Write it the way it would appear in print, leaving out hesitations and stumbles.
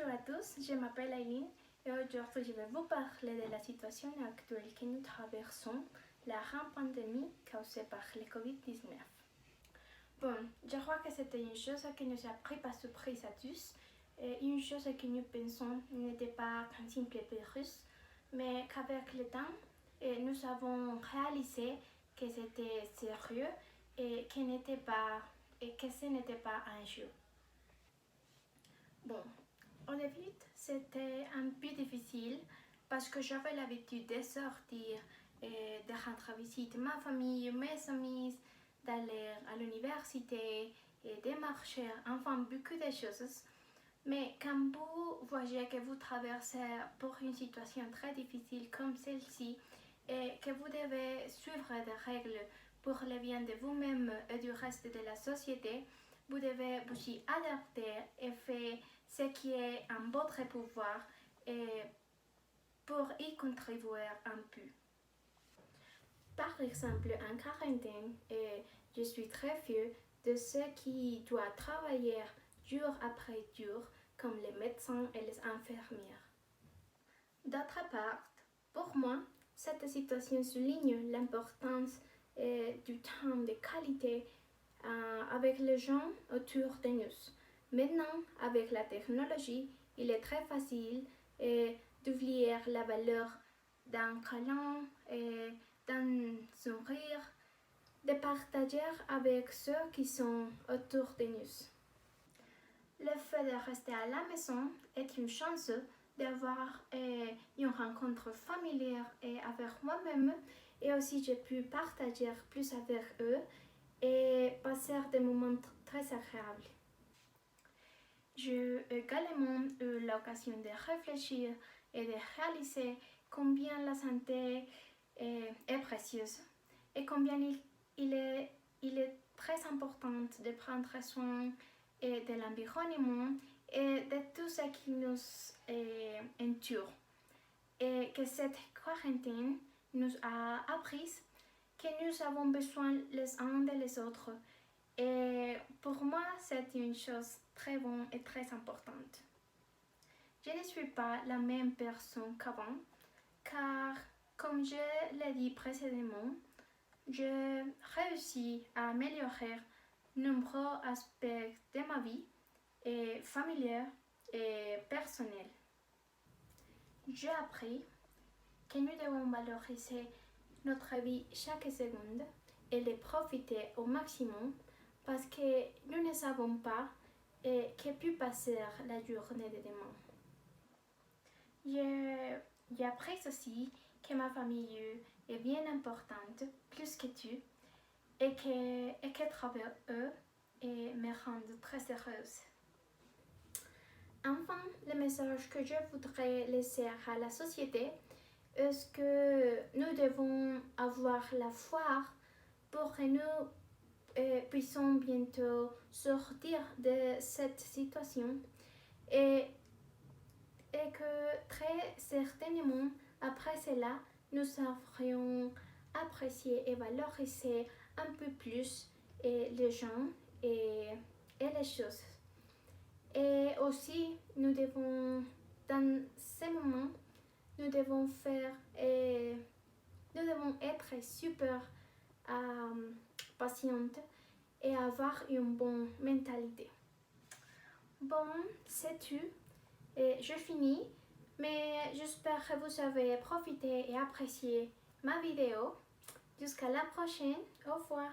Bonjour à tous, je m'appelle Aileen et aujourd'hui je vais vous parler de la situation actuelle que nous traversons, la grande pandémie causée par le Covid-19. Bon, je crois que c'était une chose qui nous a pris par surprise à tous, et une chose que nous pensons n'était pas qu'un simple virus, mais qu'avec le temps, nous avons réalisé que c'était sérieux et que ce n'était pas un jeu. Bon, au début, c'était un peu difficile parce que j'avais l'habitude de sortir et de rendre visite ma famille, mes amis, d'aller à l'université et de marcher, enfin beaucoup de choses. Mais quand vous voyez que vous traversez pour une situation très difficile comme celle-ci et que vous devez suivre des règles pour le bien de vous-même et du reste de la société, vous devez vous y adapter et faire ce qui est en votre pouvoir et pour y contribuer un peu. Par exemple, en quarantaine, je suis très fière de ceux qui doivent travailler jour après jour, comme les médecins et les infirmières. D'autre part, pour moi, cette situation souligne l'importance du temps de qualité avec les gens autour de nous. Maintenant, avec la technologie, il est très facile d'oublier la valeur d'un câlin et d'un sourire, de partager avec ceux qui sont autour de nous. Le fait de rester à la maison est une chance d'avoir une rencontre familière avec moi-même et aussi j'ai pu partager plus avec eux et passer des moments très agréables. J'ai également eu l'occasion de réfléchir et de réaliser combien la santé est précieuse et combien il est très important de prendre soin de l'environnement et de tout ce qui nous entoure. Et que cette quarantaine nous a appris que nous avons besoin les uns des autres. Et pour moi, c'est une chose très bonne et très importante. Je ne suis pas la même personne qu'avant, car comme je l'ai dit précédemment, j'ai réussi à améliorer nombreux aspects de ma vie, et familiale et personnelle. J'ai appris que nous devons valoriser notre vie chaque seconde et les profiter au maximum parce que nous ne savons pas que peut passer la journée de demain. J'ai appris aussi que ma famille est bien importante, plus que tout, et que travers eux me rendent très heureuse. Enfin, le message que je voudrais laisser à la société est que nous devons avoir la foi pour que nous puissions bientôt sortir de cette situation et que très certainement après cela, nous saurions apprécier et valoriser un peu plus les gens et les choses. Et aussi, nous devons, dans ces moments, nous devons être super patientes et avoir une bonne mentalité. Bon, c'est tout. Je finis, mais j'espère que vous avez profité et apprécié ma vidéo. Jusqu'à la prochaine. Au revoir.